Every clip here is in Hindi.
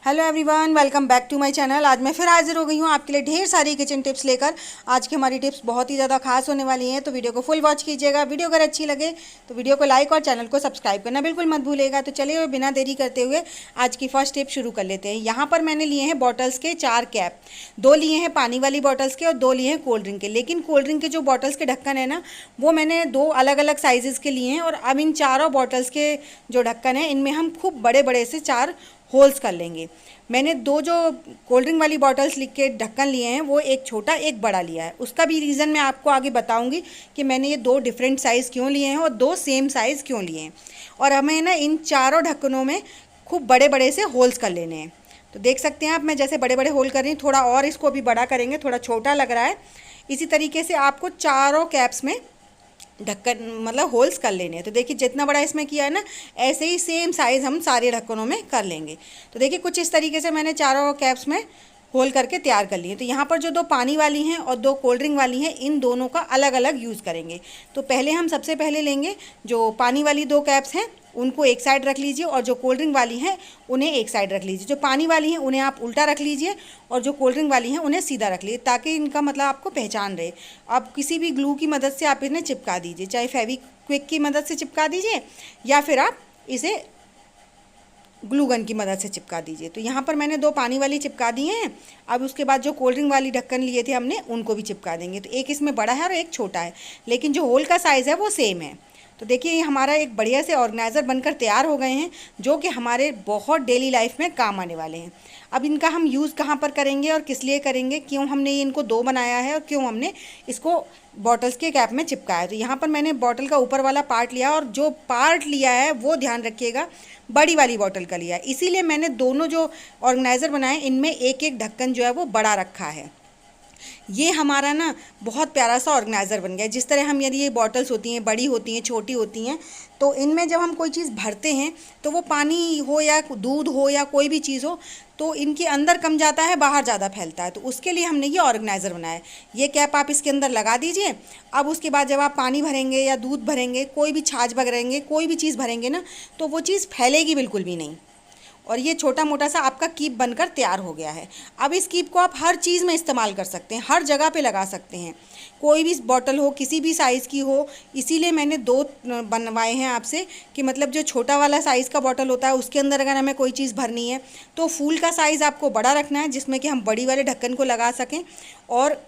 Hello everyone, welcome back to my channel. आज मैं फिर हाजिर हो गई हूँ आपके लिए ढेर सारी किचन टिप्स लेकर। आज की हमारी टिप्स बहुत ही ज़्यादा खास होने वाली हैं, तो वीडियो को फुल वॉच कीजिएगा। वीडियो अगर अच्छी लगे तो वीडियो को लाइक और चैनल को सब्सक्राइब करना बिल्कुल मत भूलिएगा। तो चलिए बिना देरी करते हुए आज की फर्स्ट टिप शुरू कर लेते हैं। यहाँ पर मैंने लिए हैं बॉटल्स के 4 कैप। 2 लिए हैं पानी वाली बॉटल्स के और 2 लिए हैं कोल्ड ड्रिंक के। लेकिन कोल्ड ड्रिंक के जो बॉटल्स के ढक्कन है ना, वो मैंने 2 अलग अलग साइजेस के लिए हैं। और अब इन चारों बॉटल्स के जो ढक्कन है, इनमें हम खूब बड़े बड़े से 4 होल्स कर लेंगे। मैंने 2 जो कोल्ड ड्रिंक वाली बॉटल्स लिख के ढक्कन लिए हैं, वो एक छोटा एक बड़ा लिया है। उसका भी रीज़न मैं आपको आगे बताऊंगी कि मैंने ये 2 डिफरेंट साइज़ क्यों लिए हैं और 2 सेम साइज़ क्यों लिए हैं। और हमें ना इन चारों ढक्कनों में खूब बड़े बड़े से होल्स कर लेने हैं। तो देख सकते हैं आप, मैं जैसे बड़े बड़े होल कर रही हूँ। थोड़ा और इसको अभी बड़ा करेंगे, थोड़ा छोटा लग रहा है। इसी तरीके से आपको चारों कैप्स में ढक्कन मतलब होल्स कर लेने हैं। तो देखिए जितना बड़ा इसमें किया है ना, ऐसे ही सेम साइज़ हम सारे ढक्कनों में कर लेंगे। तो देखिए कुछ इस तरीके से मैंने चारों कैप्स में होल करके तैयार कर लिए। तो यहाँ पर जो 2 पानी वाली हैं और 2 कोल्ड ड्रिंक वाली हैं, इन दोनों का अलग अलग यूज़ करेंगे। तो पहले हम सबसे पहले लेंगे जो पानी वाली 2 कैप्स हैं, उनको एक साइड रख लीजिए। और जो कोल्ड ड्रिंक वाली हैं उन्हें एक साइड रख लीजिए। जो पानी वाली हैं उन्हें आप उल्टा रख लीजिए और जो कोल्ड ड्रिंक वाली हैं उन्हें सीधा रख लीजिए, ताकि इनका मतलब आपको पहचान रहे। आप किसी भी ग्लू की मदद से आप इन्हें चिपका दीजिए, चाहे फेविक्विक की मदद से चिपका दीजिए या फिर आप इसे ग्लू गन की मदद से चिपका दीजिए। तो यहाँ पर मैंने 2 पानी वाली चिपका दी हैं। अब उसके बाद जो कोल्ड ड्रिंक वाली ढक्कन लिए थे हमने, उनको भी चिपका देंगे। तो एक इसमें बड़ा है और एक छोटा है, लेकिन जो होल का साइज़ है वो सेम है। तो देखिए ये हमारा एक बढ़िया से ऑर्गेनाइज़र बनकर तैयार हो गए हैं, जो कि हमारे बहुत डेली लाइफ में काम आने वाले हैं। अब इनका हम यूज़ कहाँ पर करेंगे और किस लिए करेंगे, क्यों हमने इनको 2 बनाया है और क्यों हमने इसको बॉटल्स के कैप में चिपकाया। तो यहाँ पर मैंने बॉटल का ऊपर वाला पार्ट लिया, और जो पार्ट लिया है वो ध्यान रखिएगा बड़ी वाली बॉटल का लिया है। इसीलिए मैंने दोनों जो ऑर्गेनाइज़र बनाए, इनमें एक एक ढक्कन जो है वो बड़ा रखा है। ये हमारा ना बहुत प्यारा सा ऑर्गेनाइज़र बन गया। जिस तरह हम, यदि ये बॉटल्स होती हैं, बड़ी होती हैं, छोटी होती हैं, तो इनमें जब हम कोई चीज़ भरते हैं तो वो पानी हो या दूध हो या कोई भी चीज़ हो, तो इनके अंदर कम जाता है, बाहर ज़्यादा फैलता है। तो उसके लिए हमने ये ऑर्गेनाइज़र बनाया है। ये कैप आप इसके अंदर लगा दीजिए। अब उसके बाद जब आप पानी भरेंगे या दूध भरेंगे, कोई भी छाछ भरेंगे, कोई भी चीज़ भरेंगे ना, तो वो चीज़ फैलेगी बिल्कुल भी नहीं। और ये छोटा मोटा सा आपका कीप बनकर तैयार हो गया है। अब इस कीप को आप हर चीज़ में इस्तेमाल कर सकते हैं, हर जगह पे लगा सकते हैं। कोई भी बॉटल हो, किसी भी साइज़ की हो। इसीलिए मैंने 2 बनवाए हैं आपसे, कि मतलब जो छोटा वाला साइज़ का बॉटल होता है, उसके अंदर अगर हमें कोई चीज़ भरनी है तो फूल का साइज़ आपको बड़ा रखना है, जिसमें कि हम बड़ी वाले ढक्कन को लगा सकें। और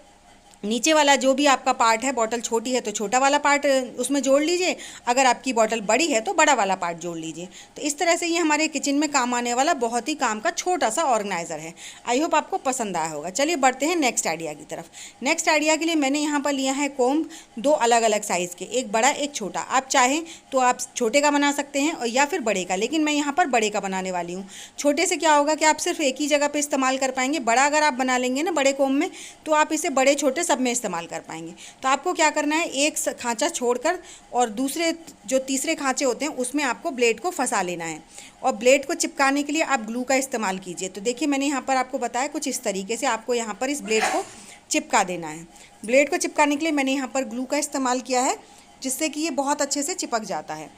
नीचे वाला जो भी आपका पार्ट है, बॉटल छोटी है तो छोटा वाला पार्ट उसमें जोड़ लीजिए, अगर आपकी बॉटल बड़ी है तो बड़ा वाला पार्ट जोड़ लीजिए। तो इस तरह से ये हमारे किचन में काम आने वाला बहुत ही काम का छोटा सा ऑर्गेनाइज़र है। आई होप आपको पसंद आया होगा। चलिए बढ़ते हैं नेक्स्ट आइडिया की तरफ। नेक्स्ट आइडिया के लिए मैंने यहाँ पर लिया है कोम्ब, 2 अलग अलग साइज़ के, एक बड़ा एक छोटा। आप चाहें तो आप छोटे का बना सकते हैं और या फिर बड़े का, लेकिन मैं यहाँ पर बड़े का बनाने वाली हूँ। छोटे से क्या होगा कि आप सिर्फ एक ही जगह पर इस्तेमाल कर पाएंगे। बड़ा अगर आप बना लेंगे ना बड़े कोम्ब में, तो आप इसे बड़े छोटे सब में इस्तेमाल कर पाएंगे। तो आपको क्या करना है, एक खांचा छोड़कर और दूसरे जो तीसरे खांचे होते हैं उसमें आपको ब्लेड को फंसा लेना है। और ब्लेड को चिपकाने के लिए आप ग्लू का इस्तेमाल कीजिए। तो देखिए मैंने यहाँ पर आपको बताया कुछ इस तरीके से आपको यहाँ पर इस ब्लेड को चिपका देना है। ब्लेड को चिपकाने के लिए मैंने यहाँ पर ग्लू का इस्तेमाल किया है, जिससे कि ये बहुत अच्छे से चिपक जाता है।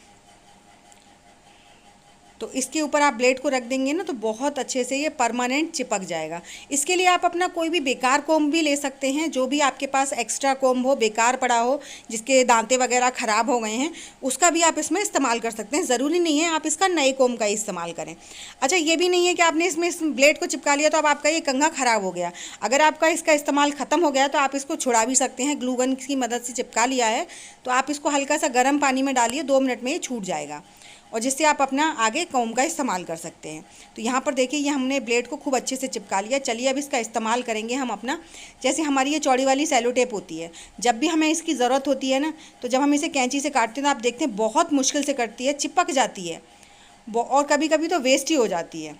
तो इसके ऊपर आप ब्लेड को रख देंगे ना, तो बहुत अच्छे से ये परमानेंट चिपक जाएगा। इसके लिए आप अपना कोई भी बेकार कोम्ब भी ले सकते हैं, जो भी आपके पास एक्स्ट्रा कोम्ब हो, बेकार पड़ा हो, जिसके दांते वगैरह ख़राब हो गए हैं, उसका भी आप इसमें इस्तेमाल कर सकते हैं। ज़रूरी नहीं है आप इसका नए कोम्ब का ही इस्तेमाल करें। अच्छा, ये भी नहीं है कि आपने इसमें इस ब्लेड को चिपका लिया तो अब आपका ये कंघा ख़राब हो गया। अगर आपका इसका इस्तेमाल ख़त्म हो गया तो आप इसको छुड़ा भी सकते हैं। ग्लू गन की मदद से चिपका लिया है तो आप इसको हल्का सा गर्म पानी में डालिए, 2 मिनट में ये छूट जाएगा, और जिससे आप अपना आगे कोम्ब का इस्तेमाल कर सकते हैं। तो यहाँ पर देखिए ये हमने ब्लेड को खूब अच्छे से चिपका लिया। चलिए अब इसका इस्तेमाल करेंगे हम अपना। जैसे हमारी ये चौड़ी वाली सेलो टेप होती है, जब भी हमें इसकी ज़रूरत होती है ना, तो जब हम इसे कैंची से काटते हैं तो आप देखते हैं बहुत मुश्किल से कटती है, चिपक जाती है और कभी कभी तो वेस्ट ही हो जाती है।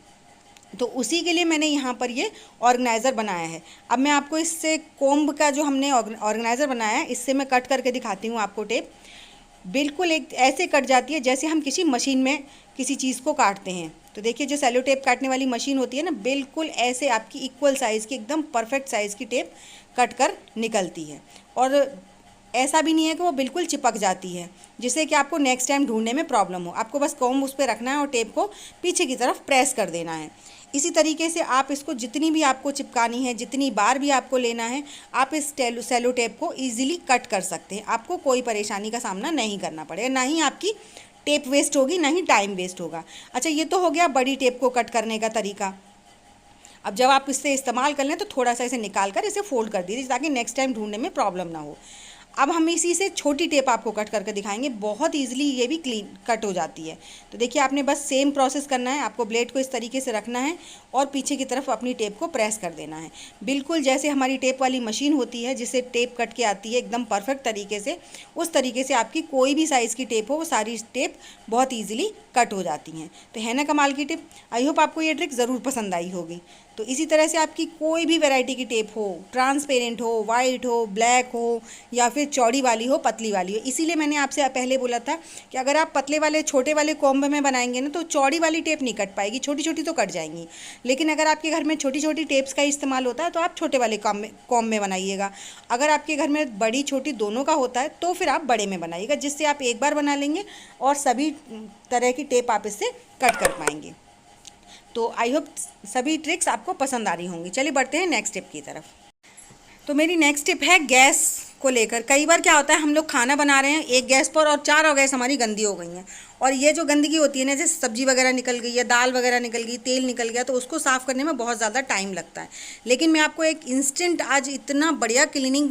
तो उसी के लिए मैंने यहाँ पर ये ऑर्गेनाइज़र बनाया है। अब मैं आपको इससे कोम्ब का जो हमने ऑर्गेनाइज़र बनाया है, इससे मैं कट करके दिखाती हूँ आपको। टेप बिल्कुल एक ऐसे कट जाती है जैसे हम किसी मशीन में किसी चीज़ को काटते हैं। तो देखिए जो सेलो टेप काटने वाली मशीन होती है ना, बिल्कुल ऐसे आपकी इक्वल साइज़ की, एकदम परफेक्ट साइज़ की टेप कट कर निकलती है। और ऐसा भी नहीं है कि वो बिल्कुल चिपक जाती है, जिससे कि आपको नेक्स्ट टाइम ढूंढने में प्रॉब्लम हो। आपको बस कॉम्ब उस पर रखना है और टेप को पीछे की तरफ प्रेस कर देना है। इसी तरीके से आप इसको जितनी भी आपको चिपकानी है, जितनी बार भी आपको लेना है, आप इस सेलो टेप को ईजिली कट कर सकते हैं। आपको कोई परेशानी का सामना नहीं करना पड़ेगा, ना ही आपकी टेप वेस्ट होगी, ना ही टाइम वेस्ट होगा। अच्छा, ये तो हो गया बड़ी टेप को कट करने का तरीका। अब जब आप इससे इस्तेमाल कर लें तो थोड़ा सा इसे निकाल कर इसे फोल्ड कर दीजिए ताकि नेक्स्ट टाइम ढूंढने में प्रॉब्लम ना हो। अब हम इसी से छोटी टेप आपको कट करके दिखाएंगे, बहुत ईजिली ये भी क्लीन कट हो जाती है। तो देखिए, आपने बस सेम प्रोसेस करना है। आपको ब्लेड को इस तरीके से रखना है और पीछे की तरफ अपनी टेप को प्रेस कर देना है, बिल्कुल जैसे हमारी टेप वाली मशीन होती है जिससे टेप कट के आती है एकदम परफेक्ट तरीके से। उस तरीके से आपकी कोई भी साइज़ की टेप हो, वो सारी टेप बहुत ईजिली कट हो जाती हैं। तो है ना कमाल की टिप। आई होप आपको ये ट्रिक ज़रूर पसंद आई होगी। तो इसी तरह से आपकी कोई भी वैरायटी की टेप हो, ट्रांसपेरेंट हो, वाइट हो, ब्लैक हो, या फिर चौड़ी वाली हो, पतली वाली हो। इसीलिए मैंने आपसे पहले बोला था कि अगर आप पतले वाले छोटे वाले कॉम्ब में बनाएंगे ना तो चौड़ी वाली टेप नहीं कट पाएगी, छोटी छोटी तो कट जाएंगी। लेकिन अगर आपके घर में छोटी छोटी टेप्स का इस्तेमाल होता है तो आप छोटे वाले कॉम्ब में बनाइएगा। अगर आपके घर में बड़ी छोटी दोनों का होता है तो फिर आप बड़े में बनाइएगा, जिससे आप एक बार बना लेंगे और सभी तरह की टेप आप इससे कट कर पाएंगे। तो आई होप सभी ट्रिक्स आपको पसंद आ रही होंगी। चलिए बढ़ते हैं नेक्स्ट टिप की तरफ। तो मेरी नेक्स्ट टिप है गैस को लेकर। कई बार क्या होता है, हम लोग खाना बना रहे हैं एक गैस पर और चारों गैस हमारी गंदी हो गई हैं, और ये जो गंदगी होती है ना, जैसे सब्जी वगैरह निकल गई है, दाल वगैरह निकल गई, तेल निकल गया, तो उसको साफ़ करने में बहुत ज़्यादा टाइम लगता है। लेकिन मैं आपको एक इंस्टेंट आज इतना बढ़िया क्लीनिंग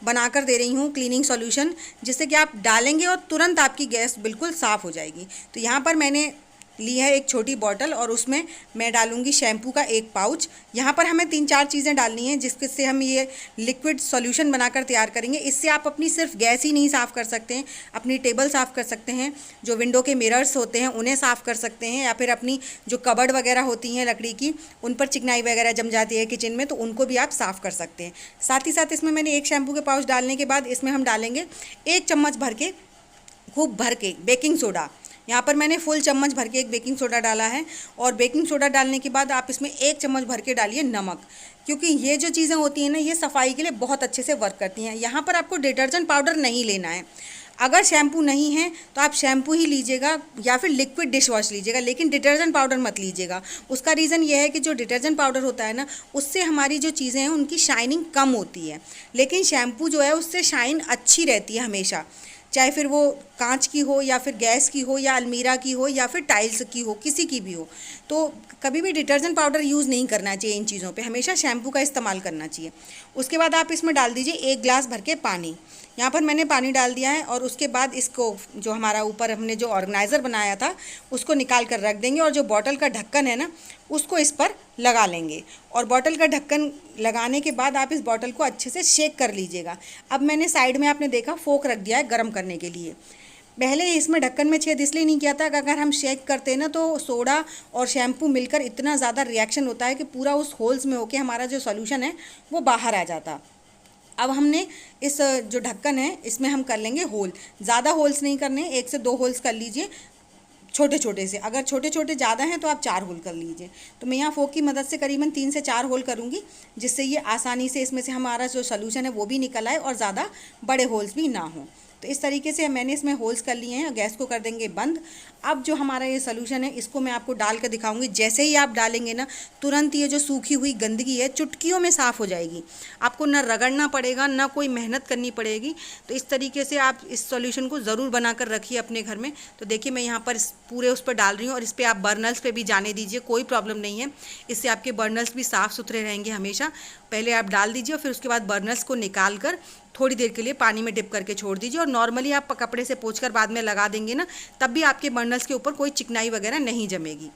बनाकर दे रही हूँ, क्लीनिंग सॉल्यूशन, जिससे कि आप डालेंगे और तुरंत आपकी गैस बिल्कुल साफ़ हो जाएगी। तो यहाँ पर मैंने ली है एक छोटी बॉटल और उसमें मैं डालूंगी शैम्पू का एक पाउच। यहाँ पर हमें 3-4 चीज़ें डालनी हैं जिससे हम ये लिक्विड सॉल्यूशन बनाकर तैयार करेंगे। इससे आप अपनी सिर्फ गैस ही नहीं साफ़ कर सकते हैं, अपनी टेबल साफ़ कर सकते हैं, जो विंडो के मिरर्स होते हैं उन्हें साफ़ कर सकते हैं, या फिर अपनी जो कबर्ड वगैरह होती हैं लकड़ी की, उन पर चिकनाई वगैरह जम जाती है किचन में, तो उनको भी आप साफ़ कर सकते हैं। साथ ही साथ इसमें मैंने एक शैम्पू के पाउच डालने के बाद इसमें हम डालेंगे 1 चम्मच भर के, खूब भर के बेकिंग सोडा। यहाँ पर मैंने फुल चम्मच भर के एक बेकिंग सोडा डाला है। और बेकिंग सोडा डालने के बाद आप इसमें 1 चम्मच भर के डालिए नमक, क्योंकि ये जो चीज़ें होती हैं ना, ये सफाई के लिए बहुत अच्छे से वर्क करती हैं। यहाँ पर आपको डिटर्जेंट पाउडर नहीं लेना है। अगर शैम्पू नहीं है तो आप शैम्पू ही लीजिएगा या फिर लिक्विड डिश वॉश लीजिएगा, लेकिन डिटर्जेंट पाउडर मत लीजिएगा। उसका रीज़न ये है कि जो डिटर्जेंट पाउडर होता है ना, उससे हमारी जो चीज़ें हैं उनकी शाइनिंग कम होती है, लेकिन शैम्पू जो है उससे शाइन अच्छी रहती है हमेशा, चाहे फिर वो कांच की हो या फिर गैस की हो या अलमीरा की हो या फिर टाइल्स की हो, किसी की भी हो। तो कभी भी डिटर्जेंट पाउडर यूज़ नहीं करना चाहिए इन चीज़ों पे, हमेशा शैम्पू का इस्तेमाल करना चाहिए। उसके बाद आप इसमें डाल दीजिए 1 गिलास भर के पानी। यहाँ पर मैंने पानी डाल दिया है और उसके बाद इसको, जो हमारा ऊपर हमने जो ऑर्गेनाइज़र बनाया था उसको निकाल कर रख देंगे, और जो बॉटल का ढक्कन है ना उसको इस पर लगा लेंगे। और बॉटल का ढक्कन लगाने के बाद आप इस बॉटल को अच्छे से शेक कर लीजिएगा। अब मैंने साइड में, आपने देखा, फोक रख दिया है गर्म करने के लिए। पहले इसमें ढक्कन में छेद इसलिए नहीं किया था कि अगर हम शेक करते हैं ना तो सोडा और शैम्पू मिलकर इतना ज़्यादा रिएक्शन होता है कि पूरा उस होल्स में होके हमारा जो सॉल्यूशन है वो बाहर आ जाता। अब हमने इस जो ढक्कन है इसमें हम कर लेंगे होल। ज़्यादा होल्स नहीं करने, 1 से 2 होल्स कर लीजिए छोटे छोटे से। अगर छोटे छोटे ज़्यादा हैं तो आप 4 होल कर लीजिए। तो मैं यहाँ फोक की मदद से करीबन 3 से 4 होल करूँगी, जिससे ये आसानी से इसमें से हमारा जो सॉल्यूशन है वो भी निकल आए और ज़्यादा बड़े होल्स भी ना हों। तो इस तरीके से मैंने इसमें होल्स कर लिए हैं। गैस को कर देंगे बंद। अब जो हमारा ये सॉल्यूशन है इसको मैं आपको डाल कर दिखाऊंगी। जैसे ही आप डालेंगे ना, तुरंत ये जो सूखी हुई गंदगी है चुटकियों में साफ़ हो जाएगी। आपको ना रगड़ना पड़ेगा, ना कोई मेहनत करनी पड़ेगी। तो इस तरीके से आप इस सॉल्यूशन को ज़रूर बना कर रखिए अपने घर में। तो देखिए मैं यहाँ पर पूरे उस पर डाल रही हूँ, और इस पर आप बर्नल्स पे भी जाने दीजिए, कोई प्रॉब्लम नहीं है। इससे आपके बर्नल्स भी साफ़ सुथरे रहेंगे हमेशा। पहले आप डाल दीजिए और फिर उसके बाद बर्नल्स को निकाल कर थोड़ी देर के लिए पानी में डिप करके छोड़ दीजिए, और नॉर्मली आप कपड़े से पोंछकर बाद में लगा देंगे ना, तब भी आपके बर्नल्स के ऊपर कोई चिकनाई वगैरह नहीं जमेगी।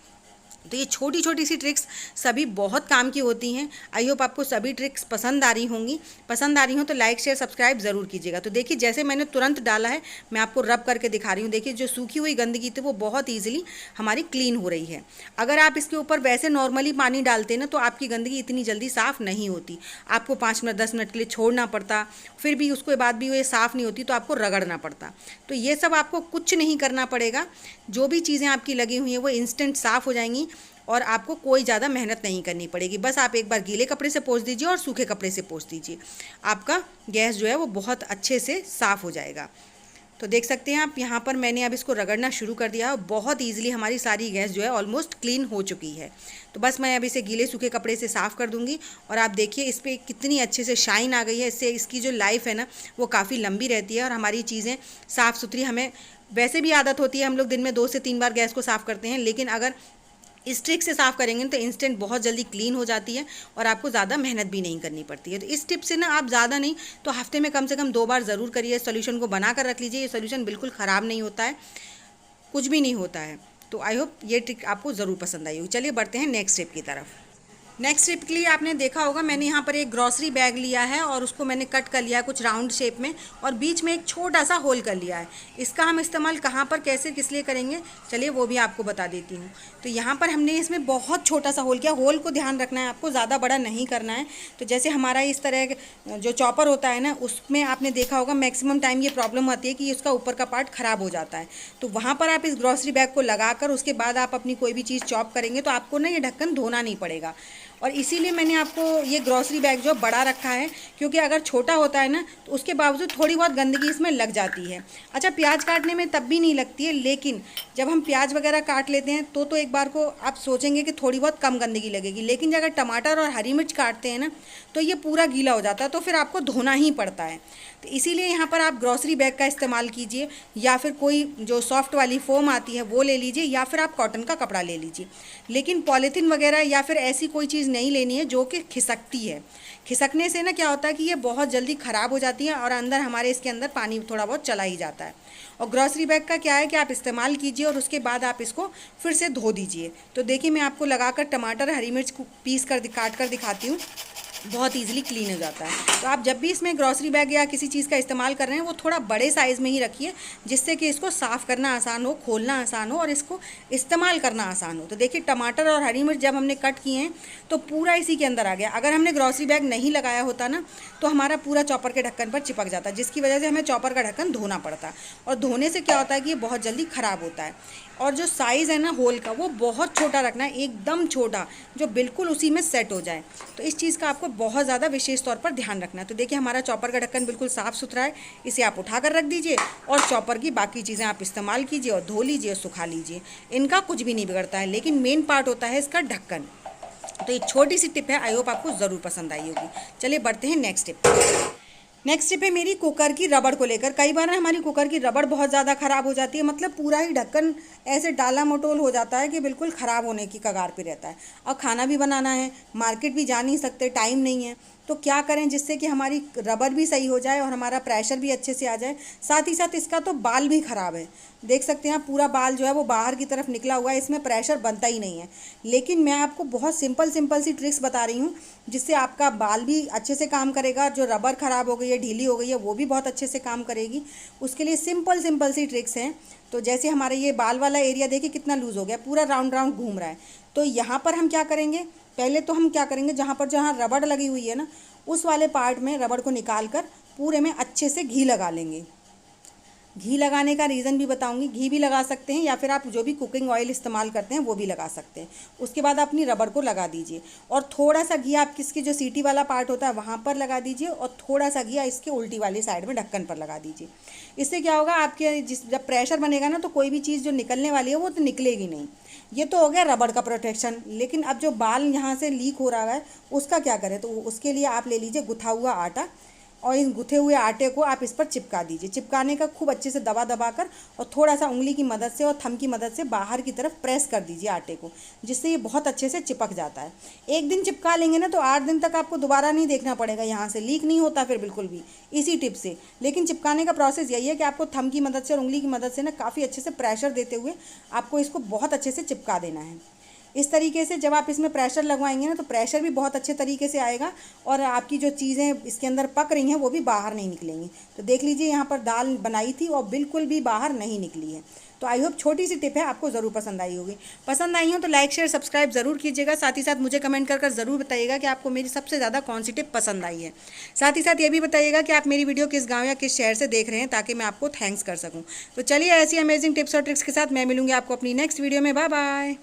तो ये छोटी छोटी सी ट्रिक्स सभी बहुत काम की होती हैं। आई होप आपको सभी ट्रिक्स पसंद आ रही होंगी। पसंद आ रही हो तो लाइक शेयर सब्सक्राइब ज़रूर कीजिएगा। तो देखिए जैसे मैंने तुरंत डाला है, मैं आपको रब करके दिखा रही हूँ। देखिए जो सूखी हुई गंदगी थी वो बहुत ईजिली हमारी क्लीन हो रही है। अगर आप इसके ऊपर वैसे नॉर्मली पानी डालते ना तो आपकी गंदगी इतनी जल्दी साफ़ नहीं होती। आपको 5 मिनट 10 मिनट के लिए छोड़ना पड़ता, फिर भी उसके बाद भी ये साफ़ नहीं होती तो आपको रगड़ना पड़ता। तो ये सब आपको कुछ नहीं करना पड़ेगा। जो भी चीज़ें आपकी लगी हुई हैं वो इंस्टेंट साफ़ हो जाएंगी, और आपको कोई ज़्यादा मेहनत नहीं करनी पड़ेगी। बस आप एक बार गीले कपड़े से पोंछ दीजिए और सूखे कपड़े से पोंछ दीजिए, आपका गैस जो है वो बहुत अच्छे से साफ़ हो जाएगा। तो देख सकते हैं आप यहाँ पर मैंने अब इसको रगड़ना शुरू कर दिया और बहुत ईजिली हमारी सारी गैस जो है ऑलमोस्ट क्लीन हो चुकी है। तो बस मैं अब इसे गीले सूखे कपड़े से साफ़ कर दूंगी और आप देखिए इस पर कितनी अच्छे से शाइन आ गई है। इससे इसकी जो लाइफ है ना वो काफ़ी लंबी रहती है और हमारी चीज़ें साफ़ सुथरी, हमें वैसे भी आदत होती है, हम लोग दिन में 2 से 3 बार गैस को साफ़ करते हैं, लेकिन अगर इस ट्रिक से साफ़ करेंगे तो इंस्टेंट बहुत जल्दी क्लीन हो जाती है और आपको ज़्यादा मेहनत भी नहीं करनी पड़ती है। तो इस टिप से ना आप ज़्यादा नहीं तो हफ्ते में कम से कम 2 बार ज़रूर करिए। सोल्यूशन को बना कर रख लीजिए। ये सोल्यूशन बिल्कुल ख़राब नहीं होता है, कुछ भी नहीं होता है। तो आई होप ये ट्रिक आपको ज़रूर पसंद आई होगी। चलिए बढ़ते हैं नेक्स्ट टिप की तरफ। नेक्स्ट टिप के लिए आपने देखा होगा मैंने यहाँ पर एक ग्रॉसरी बैग लिया है और उसको मैंने कट कर लिया है कुछ राउंड शेप में और बीच में एक छोटा सा होल कर लिया है। इसका हम इस्तेमाल कहाँ पर, कैसे, किस लिए करेंगे, चलिए वो भी आपको बता देती हूँ। तो यहाँ पर हमने इसमें बहुत छोटा सा होल किया। होल को ध्यान रखना है आपको, ज़्यादा बड़ा नहीं करना है। तो जैसे हमारा इस तरह जो चॉपर होता है ना, उसमें आपने देखा होगा मैक्सिमम टाइम ये प्रॉब्लम आती है कि उसका ऊपर का पार्ट ख़राब हो जाता है। तो वहाँ पर आप इस ग्रॉसरी बैग को लगाकर उसके बाद आप अपनी कोई भी चीज़ चॉप करेंगे तो आपको ना ये ढक्कन धोना नहीं पड़ेगा। और इसीलिए मैंने आपको ये ग्रॉसरी बैग जो बड़ा रखा है, क्योंकि अगर छोटा होता है ना तो उसके बावजूद थोड़ी बहुत गंदगी इसमें लग जाती है। अच्छा, प्याज काटने में तब भी नहीं लगती है, लेकिन जब हम प्याज वगैरह काट लेते हैं तो एक बार को आप सोचेंगे कि थोड़ी बहुत कम गंदगी लगेगी, लेकिन अगर टमाटर और हरी मिर्च काटते हैं ना तो ये पूरा गीला हो जाता है, तो फिर आपको धोना ही पड़ता है। तो इसीलिए यहाँ पर आप ग्रॉसरी बैग का इस्तेमाल कीजिए, या फिर कोई जो सॉफ्ट वाली फोम आती है वो ले लीजिए, या फिर आप कॉटन का कपड़ा ले लीजिए। लेकिन पॉलीथीन वगैरह या फिर ऐसी कोई चीज़ नहीं लेनी है जो कि खिसकती है। खिसकने से ना क्या होता है कि ये बहुत जल्दी ख़राब हो जाती है और अंदर हमारे इसके अंदर पानी थोड़ा बहुत चला ही जाता है। और ग्रॉसरी बैग का क्या है कि आप इस्तेमाल कीजिए और उसके बाद आप इसको फिर से धो दीजिए। तो देखिए मैं आपको लगाकर टमाटर हरी मिर्च को पीस कर काट कर दिखाती हूँ, बहुत इजीली क्लीन हो जाता है। तो आप जब भी इसमें ग्रॉसरी बैग या किसी चीज़ का इस्तेमाल कर रहे हैं वो थोड़ा बड़े साइज़ में ही रखिए, जिससे कि इसको साफ़ करना आसान हो, खोलना आसान हो और इसको इस्तेमाल करना आसान हो। तो देखिए टमाटर और हरी मिर्च जब हमने कट किए हैं तो पूरा इसी के अंदर आ गया। अगर हमने ग्रॉसरी बैग नहीं लगाया होता ना तो हमारा पूरा चॉपर के ढक्कन पर चिपक जाता, जिसकी वजह से हमें चॉपर का ढक्कन धोना पड़ता। और धोने से क्या होता है कि ये बहुत जल्दी ख़राब होता है। और जो साइज़ है ना होल का वो बहुत छोटा रखना है, एकदम छोटा, जो बिल्कुल उसी में सेट हो जाए। तो इस चीज़ का आपको बहुत ज़्यादा विशेष तौर पर ध्यान रखना है। तो देखिए हमारा चॉपर का ढक्कन बिल्कुल साफ़ सुथरा है, इसे आप उठा कर रख दीजिए और चॉपर की बाकी चीज़ें आप इस्तेमाल कीजिए और धो लीजिए और सुखा लीजिए। इनका कुछ भी नहीं बिगड़ता है, लेकिन मेन पार्ट होता है इसका ढक्कन। तो एक छोटी सी टिप है, आई होप आपको ज़रूर पसंद आई होगी। चलिए बढ़ते हैं नेक्स्ट टिप। नेक्स्ट टिप है मेरी कुकर की रबड़ को लेकर। कई बार ना हमारी कुकर की रबड़ बहुत ज़्यादा ख़राब हो जाती है, मतलब पूरा ही ढक्कन ऐसे डाला मटोल हो जाता है कि बिल्कुल ख़राब होने की कगार पे रहता है। और खाना भी बनाना है, मार्केट भी जा नहीं सकते, टाइम नहीं है, तो क्या करें जिससे कि हमारी रबड़ भी सही हो जाए और हमारा प्रेशर भी अच्छे से आ जाए। साथ ही साथ इसका तो बाल भी ख़राब है, देख सकते हैं पूरा बाल जो है वो बाहर की तरफ निकला हुआ है, इसमें प्रेशर बनता ही नहीं है। लेकिन मैं आपको बहुत सिंपल सी ट्रिक्स बता रही हूँ जिससे आपका बाल भी अच्छे से काम करेगा, जो रबड़ ख़राब हो गई है, ढीली हो गई है, वो भी बहुत अच्छे से काम करेगी। उसके लिए सिंपल सी ट्रिक्स हैं। तो जैसे हमारे ये बाल वाला एरिया देखिए कितना लूज़ हो गया, पूरा राउंड राउंड घूम रहा है। तो यहाँ पर हम क्या करेंगे, पहले तो हम क्या करेंगे, जहाँ रबड़ लगी हुई है ना उस वाले पार्ट में रबड़ को निकाल कर पूरे में अच्छे से घी लगा लेंगे। घी लगाने का रीज़न भी बताऊंगी, घी भी लगा सकते हैं या फिर आप जो भी कुकिंग ऑयल इस्तेमाल करते हैं वो भी लगा सकते हैं। उसके बाद अपनी रबड़ को लगा दीजिए और थोड़ा सा घी आप किसकी जो सीटी वाला पार्ट होता है वहाँ पर लगा दीजिए और थोड़ा सा घी इसके उल्टी वाली साइड में ढक्कन पर लगा दीजिए। इससे क्या होगा, आपके जब प्रेशर बनेगा ना तो कोई भी चीज़ जो निकलने वाली है वो तो निकलेगी नहीं। ये तो हो गया रबड़ का प्रोटेक्शन। लेकिन अब जो बाल यहाँ से लीक हो रहा है उसका क्या करें, तो उसके लिए आप ले लीजिए गुथा हुआ आटा और इस गुथे हुए आटे को आप इस पर चिपका दीजिए। चिपकाने का खूब अच्छे से दबा दबा कर और थोड़ा सा उंगली की मदद से और थंब की मदद से बाहर की तरफ प्रेस कर दीजिए आटे को, जिससे ये बहुत अच्छे से चिपक जाता है। एक दिन चिपका लेंगे ना तो 8 दिन तक आपको दोबारा नहीं देखना पड़ेगा, यहाँ से लीक नहीं होता फिर बिल्कुल भी इसी टिप से। लेकिन चिपकाने का प्रोसेस यही है कि आपको थंब की मदद से और उंगली की मदद से ना काफ़ी अच्छे से प्रेशर देते हुए आपको इसको बहुत अच्छे से चिपका देना है। इस तरीके से जब आप इसमें प्रेशर लगवाएंगे ना तो प्रेशर भी बहुत अच्छे तरीके से आएगा और आपकी जो चीज़ें इसके अंदर पक रही हैं वो भी बाहर नहीं निकलेंगी। तो देख लीजिए यहाँ पर दाल बनाई थी और बिल्कुल भी बाहर नहीं निकली है। तो आई होप छोटी सी टिप है आपको ज़रूर पसंद आई होगी। पसंद आई हो तो लाइक शेयर सब्सक्राइब ज़रूर कीजिएगा। साथ ही साथ मुझे कमेंट कर ज़रूर बताइएगा कि आपको मेरी सबसे ज़्यादा कौन सी टिप पसंद आई है। साथ ही साथ ये भी बताइएगा कि आप मेरी वीडियो किस गाँव या किस शहर से देख रहे हैं, ताकि मैं आपको थैंक्स कर सकूँ। तो चलिए ऐसी अमेजिंग टिप्स और ट्रिक्स के साथ मैं मिलूँगी आपको अपनी नेक्स्ट वीडियो में। Bye bye.